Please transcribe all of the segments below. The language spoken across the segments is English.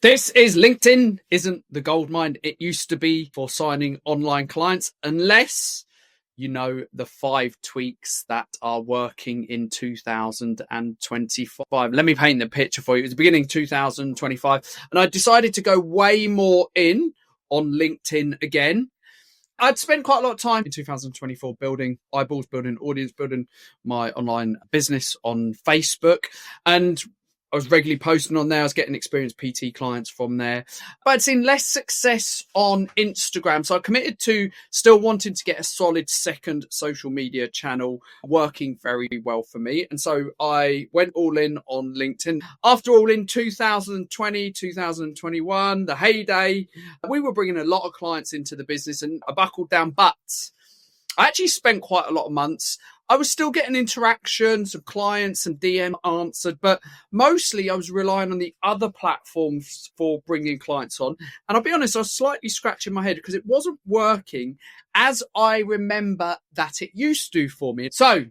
This is LinkedIn isn't the gold mine it used to be for signing online clients, unless you know the 5 tweaks that are working in 2025. Let me paint the picture for you. It was the beginning of 2025, and I decided to go way more in on LinkedIn again. I'd spent quite a lot of time in 2024 building eyeballs, building audience, building my online business on Facebook. And I was regularly posting on there. I was getting experienced PT clients from there. But I'd seen less success on Instagram. So I committed to still wanting to get a solid second social media channel working very well for me. And so I went all in on LinkedIn. After all, in 2020, 2021, the heyday, we were bringing a lot of clients into the business and I buckled down. But I actually spent quite a lot of months. I was still getting interactions, some clients, some DM answered, but mostly I was relying on the other platforms for bringing clients on. And I'll be honest, I was slightly scratching my head because it wasn't working as I remember that it used to for me. So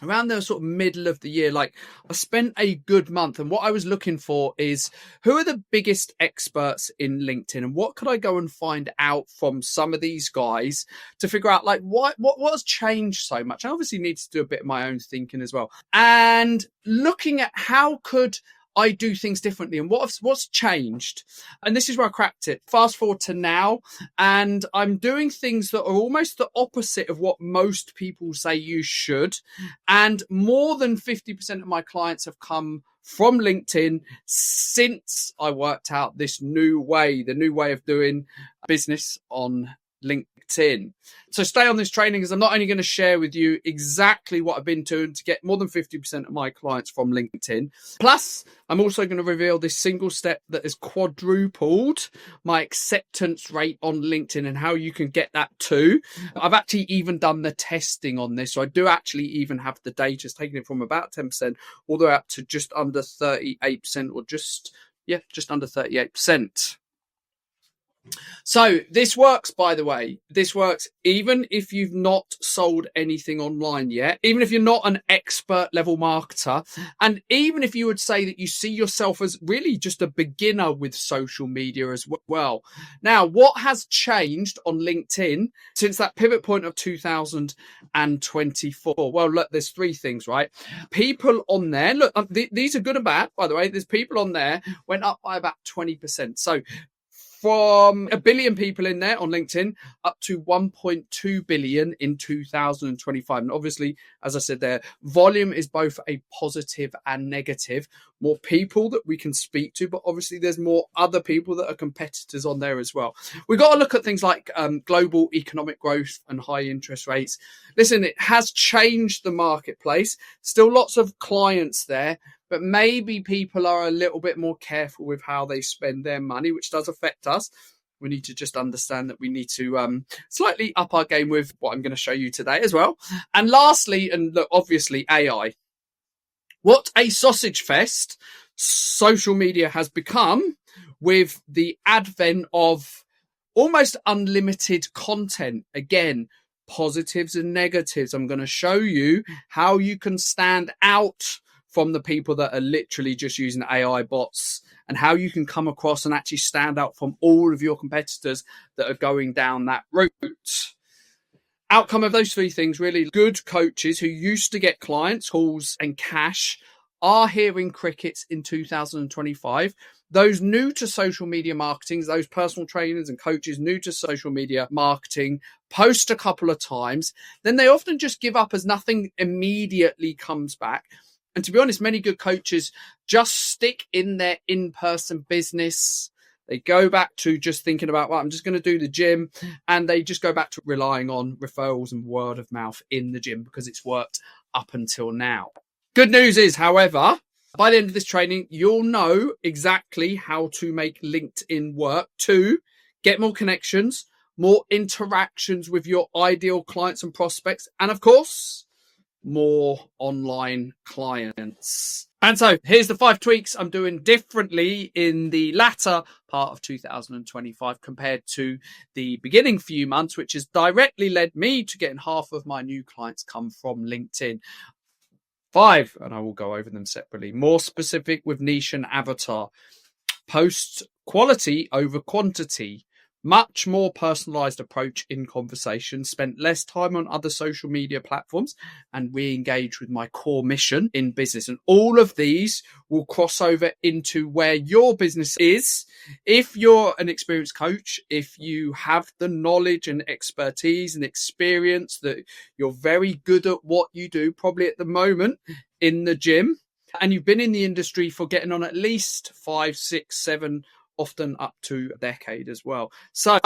around the sort of middle of the year, I spent a good month, and what I was looking for is who are the biggest experts in LinkedIn and what could I go and find out from some of these guys to figure out what has changed so much. I obviously need to do a bit of my own thinking as well, and looking at how could I do things differently and what's changed. And this is where I cracked it. Fast forward to now, and I'm doing things that are almost the opposite of what most people say you should. And more than 50% of my clients have come from LinkedIn since I worked out this new way, the new way of doing business on LinkedIn. So stay on this training, because I'm not only going to share with you exactly what I've been doing to get more than 50% of my clients from LinkedIn. Plus, I'm also going to reveal this single step that has quadrupled my acceptance rate on LinkedIn and how you can get that too. I've actually even done the testing on this. So I do actually even have the data. It's taking it from about 10% all the way up to just under 38% or just under 38%. So this works, by the way. This works even if you've not sold anything online yet, even if you're not an expert level marketer, and even if you would say that you see yourself as really just a beginner with social media as well. Now, what has changed on LinkedIn since that pivot point of 2024? Well, look, there's 3 things, right? People on there, look, these are good and bad, by the way. There's people on there went up by about 20%. So from 1 billion people in there on LinkedIn up to 1.2 billion in 2025. And obviously, as I said there, volume is both a positive and negative. More people that we can speak to, but obviously there's more other people that are competitors on there as well. We've got to look at things like global economic growth and high interest rates. Listen, it has changed the marketplace. Still lots of clients there, but maybe people are a little bit more careful with how they spend their money, which does affect us. We need to just understand that we need to slightly up our game with what I'm going to show you today as well. And lastly, and look, obviously AI. What a sausage fest social media has become with the advent of almost unlimited content. Again, positives and negatives. I'm going to show you how you can stand out from the people that are literally just using AI bots, and how you can come across and actually stand out from all of your competitors that are going down that route. Outcome of those 3 things, really good coaches who used to get clients, calls and cash are hearing crickets in 2025. Those new to social media marketing, those personal trainers and coaches new to social media marketing, post a couple of times, then they often just give up as nothing immediately comes back. And to be honest, many good coaches just stick in their in-person business. They go back to just thinking about, well, I'm just going to do the gym. And they just go back to relying on referrals and word of mouth in the gym because it's worked up until now. Good news is, however, by the end of this training, you'll know exactly how to make LinkedIn work to get more connections, more interactions with your ideal clients and prospects, and of course, more online clients. And so here's the 5 tweaks I'm doing differently in the latter part of 2025 compared to the beginning few months, which has directly led me to getting half of my new clients come from LinkedIn. 5, and I will go over them separately. More specific with niche and avatar. Posts quality over quantity. Much more personalized approach in conversation, spent less time on other social media platforms, and re-engage with my core mission in business. And all of these will cross over into where your business is. If you're an experienced coach, if you have the knowledge and expertise and experience that you're very good at what you do, probably at the moment in the gym, and you've been in the industry for getting on at least 5, 6, 7, often up to a decade as well. So,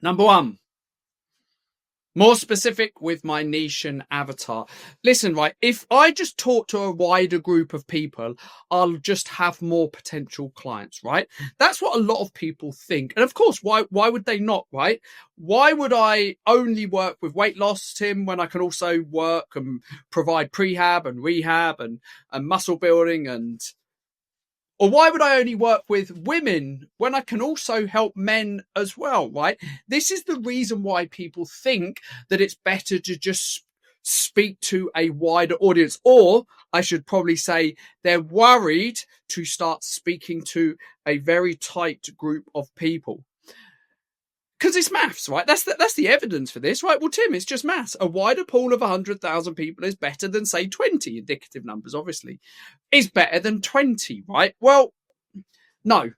number one, more specific with my niche and avatar. Listen, right, if I just talk to a wider group of people, I'll just have more potential clients, right? That's what a lot of people think. And of course, why would they not, right? Why would I only work with weight loss, Tim, when I can also work and provide prehab and rehab and muscle building or why would I only work with women when I can also help men as well, right? This is the reason why people think that it's better to just speak to a wider audience. Or I should probably say they're worried to start speaking to a very tight group of people. Because it's maths, right? That's the evidence for this, right? Well, Tim, it's just maths. A wider pool of 100,000 people is better than, say, 20. Indicative numbers, obviously, is better than 20, right? Well, no.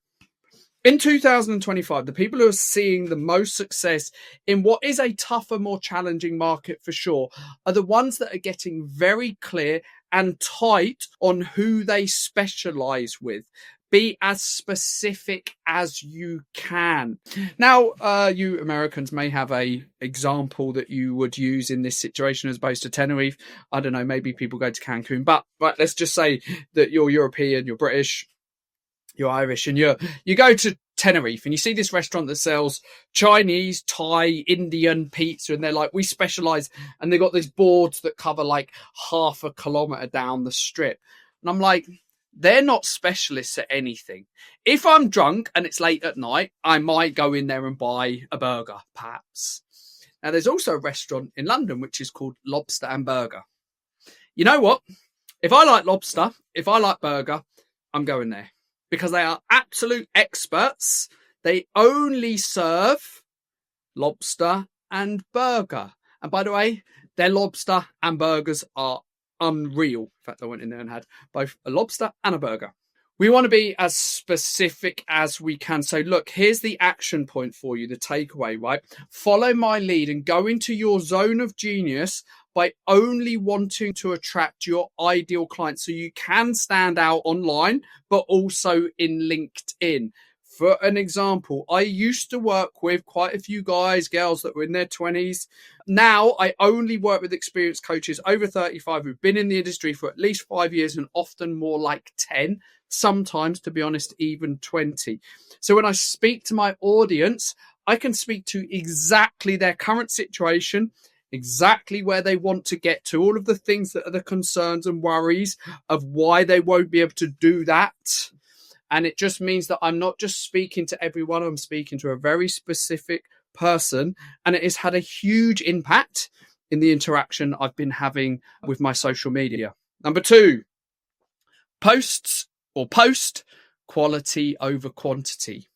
In 2025, the people who are seeing the most success in what is a tougher, more challenging market for sure are the ones that are getting very clear and tight on who they specialize with. Be as specific as you can. Now, you Americans may have a example that you would use in this situation as opposed to Tenerife. I don't know, maybe people go to Cancun, but right, let's just say that you're European, you're British, you're Irish, and you go to Tenerife and you see this restaurant that sells Chinese, Thai, Indian pizza, and they're like, we specialize, and they've got these boards that cover like half a kilometer down the strip. And I'm like, they're not specialists at anything. If I'm drunk and it's late at night, I might go in there and buy a burger, perhaps. Now, there's also a restaurant in London which is called Lobster and Burger. You know what? If I like lobster, if I like burger, I'm going there because they are absolute experts. They only serve lobster and burger. And by the way, their lobster and burgers are unreal. In fact, I went in there and had both a lobster and a burger. We want to be as specific as we can. So look, here's the action point for you, the takeaway, right? Follow my lead and go into your zone of genius by only wanting to attract your ideal clients so you can stand out online, but also in LinkedIn. For an example, I used to work with quite a few guys, girls that were in their 20s. Now I only work with experienced coaches over 35 who've been in the industry for at least 5 years and often more like 10, sometimes, to be honest, even 20. So when I speak to my audience, I can speak to exactly their current situation, exactly where they want to get to, all of the things that are the concerns and worries of why they won't be able to do that. And it just means that I'm not just speaking to everyone, I'm speaking to a very specific person. And it has had a huge impact in the interaction I've been having with my social media. Number 2, post quality over quantity.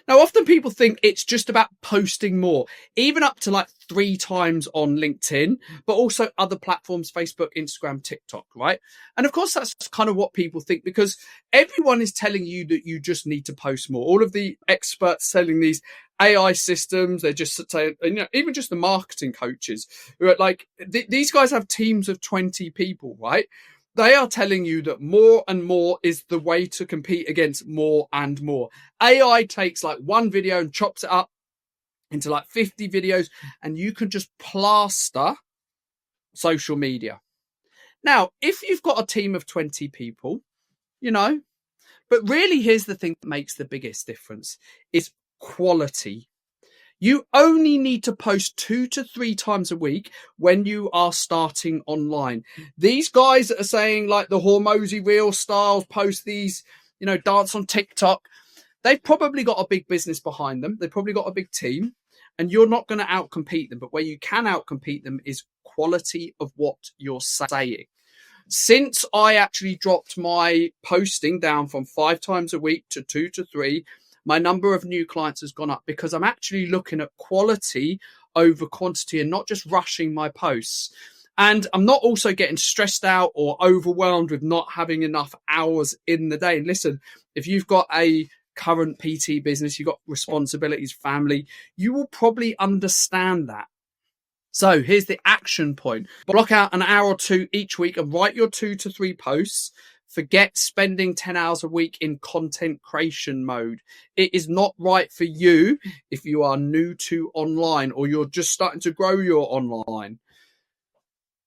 Now, often people think it's just about posting more, even up to like 3 times on LinkedIn, but also other platforms, Facebook, Instagram, TikTok, right? And of course, that's kind of what people think because everyone is telling you that you just need to post more. All of the experts selling these AI systems, they're just saying, you know, even just the marketing coaches who are like, these guys have teams of 20 people, right? They are telling you that more and more is the way to compete against more and more. AI takes like one video and chops it up into like 50 videos, and you can just plaster social media. Now, if you've got a team of 20 people, you know, but really here's the thing that makes the biggest difference is quality. You only need to post 2 to 3 times a week when you are starting online. These guys that are saying like the Hormozy Reel styles, post these, you know, dance on TikTok, they've probably got a big business behind them. They've probably got a big team and you're not going to outcompete them. But where you can outcompete them is quality of what you're saying. Since I actually dropped my posting down from 5 times a week to 2 to 3, my number of new clients has gone up because I'm actually looking at quality over quantity and not just rushing my posts. And I'm not also getting stressed out or overwhelmed with not having enough hours in the day. And listen, if you've got a current PT business, you've got responsibilities, family, you will probably understand that. So here's the action point. Block out an hour or two each week and write your 2 to 3 posts. Forget spending 10 hours a week in content creation mode. It is not right for you if you are new to online or you're just starting to grow your online.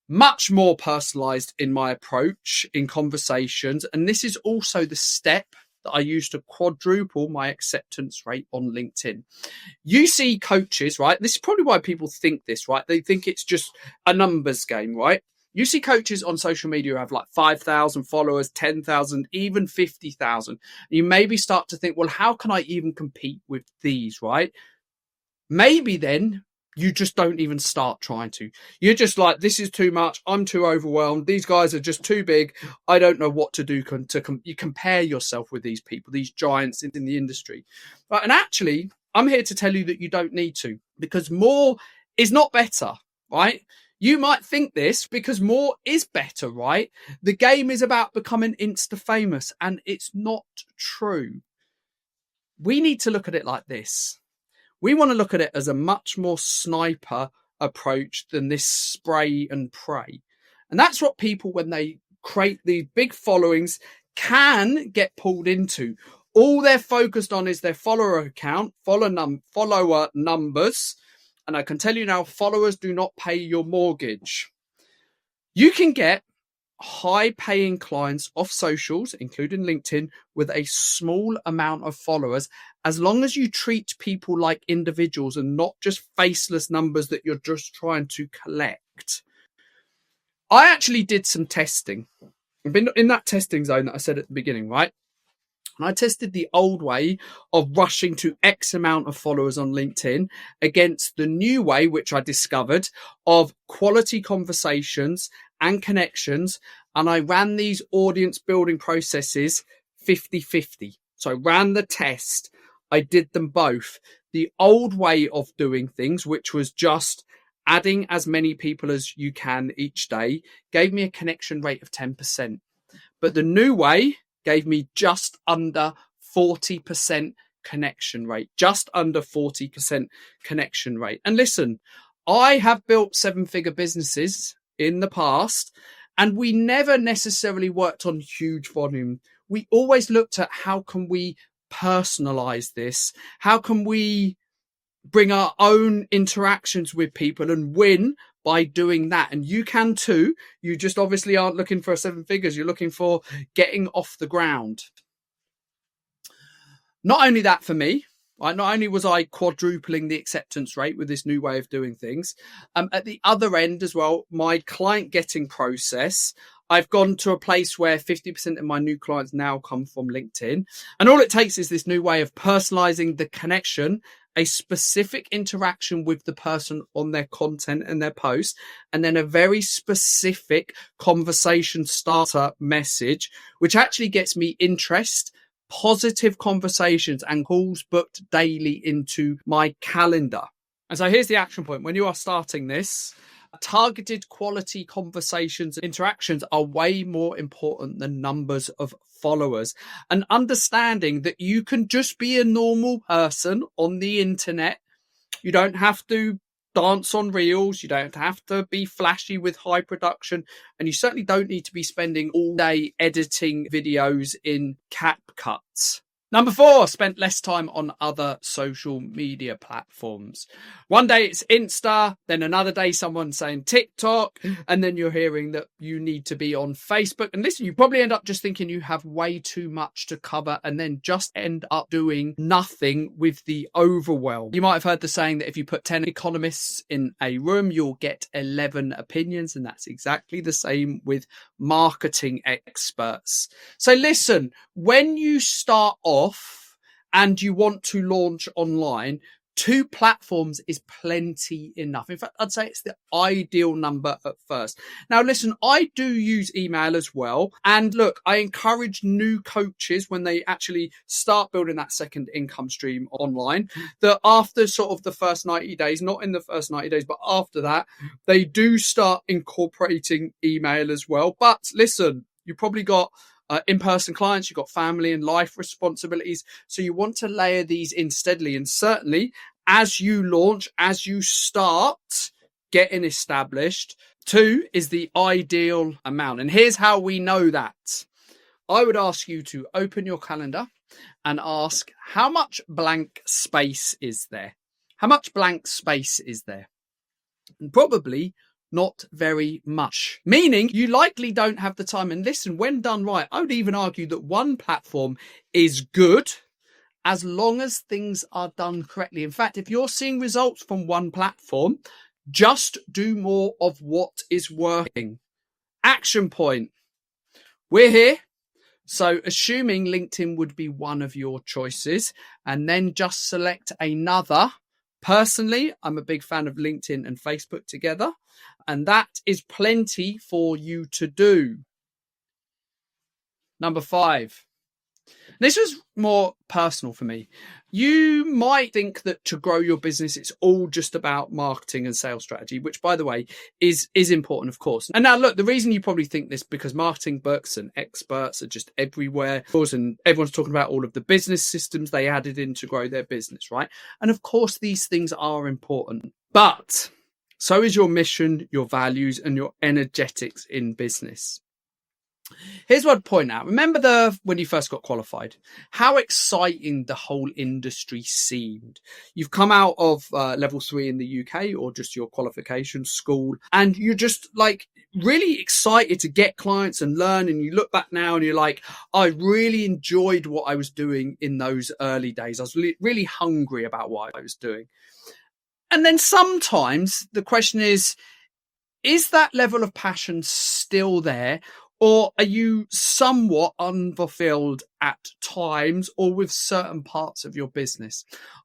Much more personalized in my approach in conversations. And this is also the step that I use to quadruple my acceptance rate on LinkedIn. You see coaches, right? This is probably why people think this, right? They think it's just a numbers game, right? You see coaches on social media who have like 5,000 followers, 10,000, even 50,000. You maybe start to think, well, how can I even compete with these, right? Maybe then you just don't even start trying to. You're just like, this is too much. I'm too overwhelmed. These guys are just too big. I don't know what to do. You compare yourself with these people, these giants in the industry. Right? And actually, I'm here to tell you that you don't need to, because more is not better, right? You might think this because more is better, right? The game is about becoming Insta famous, and it's not true. We need to look at it like this. We want to look at it as a much more sniper approach than this spray and pray. And that's what people, when they create these big followings, can get pulled into. All they're focused on is their follower account, follower numbers. And I can tell you now, followers do not pay your mortgage. You can get high-paying clients off socials, including LinkedIn, with a small amount of followers, as long as you treat people like individuals and not just faceless numbers that you're just trying to collect. I actually did some testing. I've been in that testing zone that I said at the beginning, right? And I tested the old way of rushing to X amount of followers on LinkedIn against the new way, which I discovered, of quality conversations and connections. And I ran these audience building processes 50-50. So I ran the test. I did them both. The old way of doing things, which was just adding as many people as you can each day, gave me a connection rate of 10%. But the new way gave me just under 40% connection rate, just under 40% connection rate. And listen, I have built 7-figure businesses in the past, and we never necessarily worked on huge volume. We always looked at how can we personalize this? How can we bring our own interactions with people and win by doing that? And you can too. You just obviously aren't looking for 7 figures. You're looking for getting off the ground. Not only that for me, right? Not only was I quadrupling the acceptance rate with this new way of doing things, at the other end as well, my client getting process, I've gone to a place where 50% of my new clients now come from LinkedIn. And all it takes is this new way of personalizing the connection, a specific interaction with the person on their content and their post, and then a very specific conversation starter message, which actually gets me interest, positive conversations, and calls booked daily into my calendar. And so here's the action point. When you are starting this, targeted quality conversations, interactions are way more important than numbers of followers. And understanding that you can just be a normal person on the internet. You don't have to dance on reels. You don't have to be flashy with high production. And you certainly don't need to be spending all day editing videos in CapCut. Number 4, spent less time on other social media platforms. One day it's Insta, then another day someone's saying TikTok, and then you're hearing that you need to be on Facebook. And listen, you probably end up just thinking you have way too much to cover and then just end up doing nothing with the overwhelm. You might have heard the saying that if you put 10 economists in a room, you'll get 11 opinions. And that's exactly the same with marketing experts. So listen, when you start off and you want to launch online, 2 platforms is plenty enough. In fact, I'd say it's the ideal number at first. Now, listen, I do use email as well. And look, I encourage new coaches when they actually start building that second income stream online, that after sort of the first 90 days, not in the first 90 days, but after that, they do start incorporating email as well. But listen, you probably got in-person clients, you've got family and life responsibilities. So you want to layer these in steadily. And certainly as you launch, as you start getting established, 2 is the ideal amount. And here's how we know that. I would ask you to open your calendar and ask, how much blank space is there? How much blank space is there? And probably not very much, meaning you likely don't have the time. And listen, when done right, I would even argue that 1 platform is good as long as things are done correctly. In fact, if you're seeing results from 1 platform, just do more of what is working. Action point. We're here. So assuming LinkedIn would be one of your choices, and then just select another. Personally, I'm a big fan of LinkedIn and Facebook together, and that is plenty for you to do. Number 5. This was more personal for me. You might think that to grow your business, it's all just about marketing and sales strategy, which, by the way, is important, of course. And now, look, the reason you probably think this, because marketing books and experts are just everywhere, of course, and everyone's talking about all of the business systems they added in to grow their business, right? And of course, these things are important, but so is your mission, your values, and your energetics in business. Here's what I'd point out. Remember when you first got qualified, how exciting the whole industry seemed. You've come out of level 3 in the UK, or just your qualification school, and you're just like really excited to get clients and learn. And you look back now and you're like, I really enjoyed what I was doing in those early days. I was really hungry about what I was doing. And then sometimes the question is that level of passion still there? Or are you somewhat unfulfilled at times, or with certain parts of your business?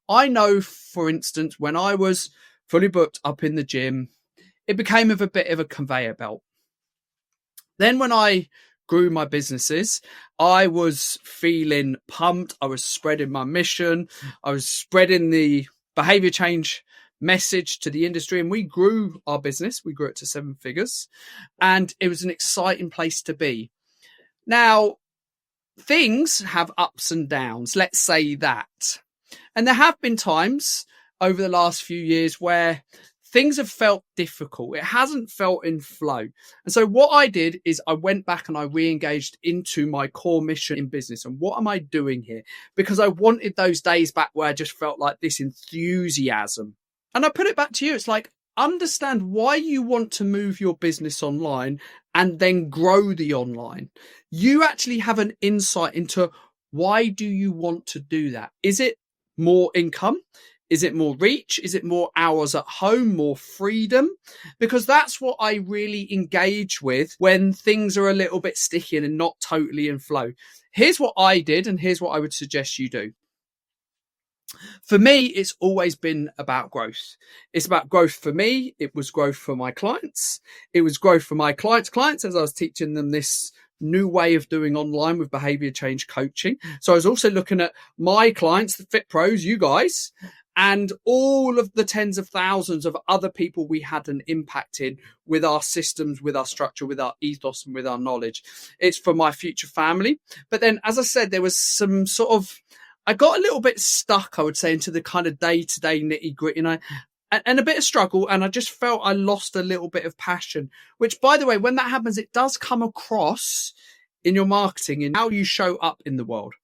I know, for instance, when I was fully booked up in the gym, it became a bit of a conveyor belt. Then when I grew my businesses, I was feeling pumped. I was spreading my mission. I was spreading the behavior change message to the industry, and we grew our business. We grew it to 7 figures, and it was an exciting place to be. Now, things have ups and downs, let's say that. And there have been times over the last few years where things have felt difficult. It hasn't felt in flow. And so what I did is I went back and I re-engaged into my core mission in business. And what am I doing here? Because I wanted those days back where I just felt like this enthusiasm. And I put it back to you. It's like, understand why you want to move your business online and then grow the online. You actually have an insight into why do you want to do that? Is it more income? Is it more reach? Is it more hours at home, more freedom? Because that's what I really engage with when things are a little bit sticky and not totally in flow. Here's what I did, and here's what I would suggest you do. For me, it's always been about growth. It's about growth for me. It was growth for my clients. It was growth for my clients as I was teaching them this new way of doing online with behavior change coaching. So I was also looking at my clients, the Fit Pros, you guys, and all of the tens of thousands of other people we had an impact in with our systems, with our structure, with our ethos, and with our knowledge. It's for my future family. But then, as I said, there was some sort of, I got a little bit stuck, I would say, into the kind of day-to-day nitty-gritty, and a bit of struggle, and I just felt I lost a little bit of passion, which, by the way, when that happens, it does come across in your marketing, in how you show up in the world.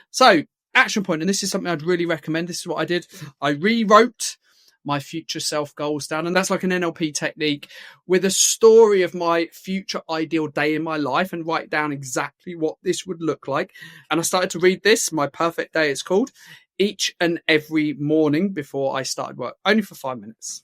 So, action point, and this is something I'd really recommend. This is what I did. I rewrote my future self goals down, and that's like an NLP technique with a story of my future ideal day in my life, and write down exactly what this would look like. And I started to read this, my perfect day it's called, each and every morning before I started work, only for 5 minutes.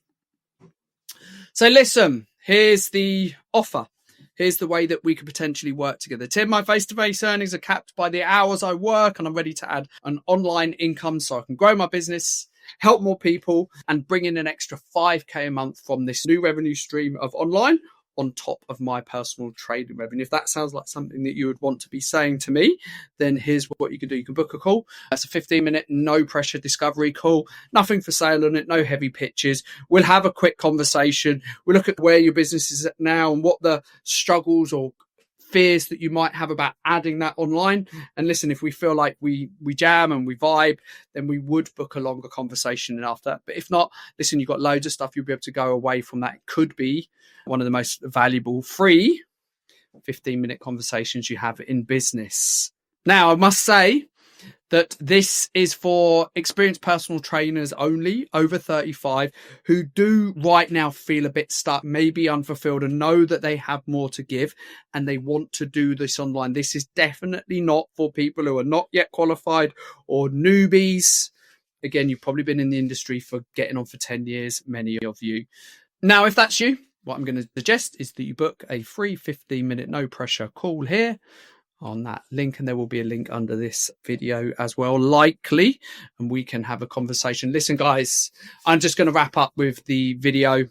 So listen, here's the offer. Here's the way that we could potentially work together. Tim, my face-to-face earnings are capped by the hours I work, and I'm ready to add an online income so I can grow my business help more people, and bring in an extra 5K a month from this new revenue stream of online on top of my personal trading revenue. If that sounds like something that you would want to be saying to me, then here's what you can do. You can book a call. That's a 15-minute, no pressure discovery call. Nothing for sale on it, no heavy pitches. We'll have a quick conversation. We'll look at where your business is at now and what the struggles or fears that you might have about adding that online. And listen, if we feel like we jam and we vibe, then we would book a longer conversation after that. But if not, listen, you've got loads of stuff you'll be able to go away from that. It could be one of the most valuable free 15-minute conversations you have in business. Now, I must say that this is for experienced personal trainers only, over 35, who do right now feel a bit stuck, maybe unfulfilled, and know that they have more to give and they want to do this online. This is definitely not for people who are not yet qualified or newbies. Again, you've probably been in the industry for getting on for 10 years, many of you. Now, if that's you, what I'm going to suggest is that you book a free 15-minute no pressure call here on that link, and there will be a link under this video as well, likely, and we can have a conversation. Listen, guys, I'm just going to wrap up with the video.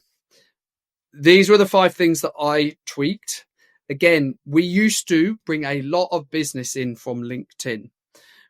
These were the 5 things that I tweaked. Again, we used to bring a lot of business in from LinkedIn.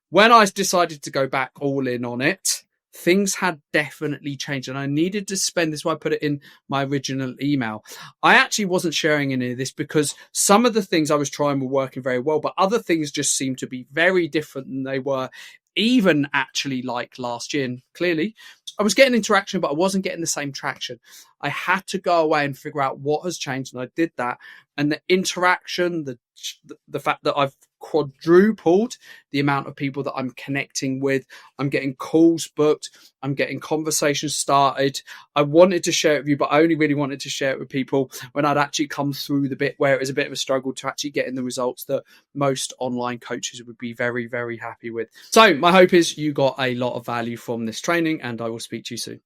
When I decided to go back all in on it, things had definitely changed, and I needed to spend this. Is why I put it in my original email. I actually wasn't sharing any of this because some of the things I was trying were working very well, but other things just seemed to be very different than they were even actually like last year. And clearly I was getting interaction, but I wasn't getting the same traction. I had to go away and figure out what has changed, and I did that. And the interaction, the fact that I've quadrupled the amount of people that I'm connecting with, I'm getting calls booked, I'm getting conversations started. I wanted to share it with you, but I only really wanted to share it with people when I'd actually come through the bit where it was a bit of a struggle to actually get in the results that most online coaches would be very, very happy with. So my hope is you got a lot of value from this training, and I will speak to you soon.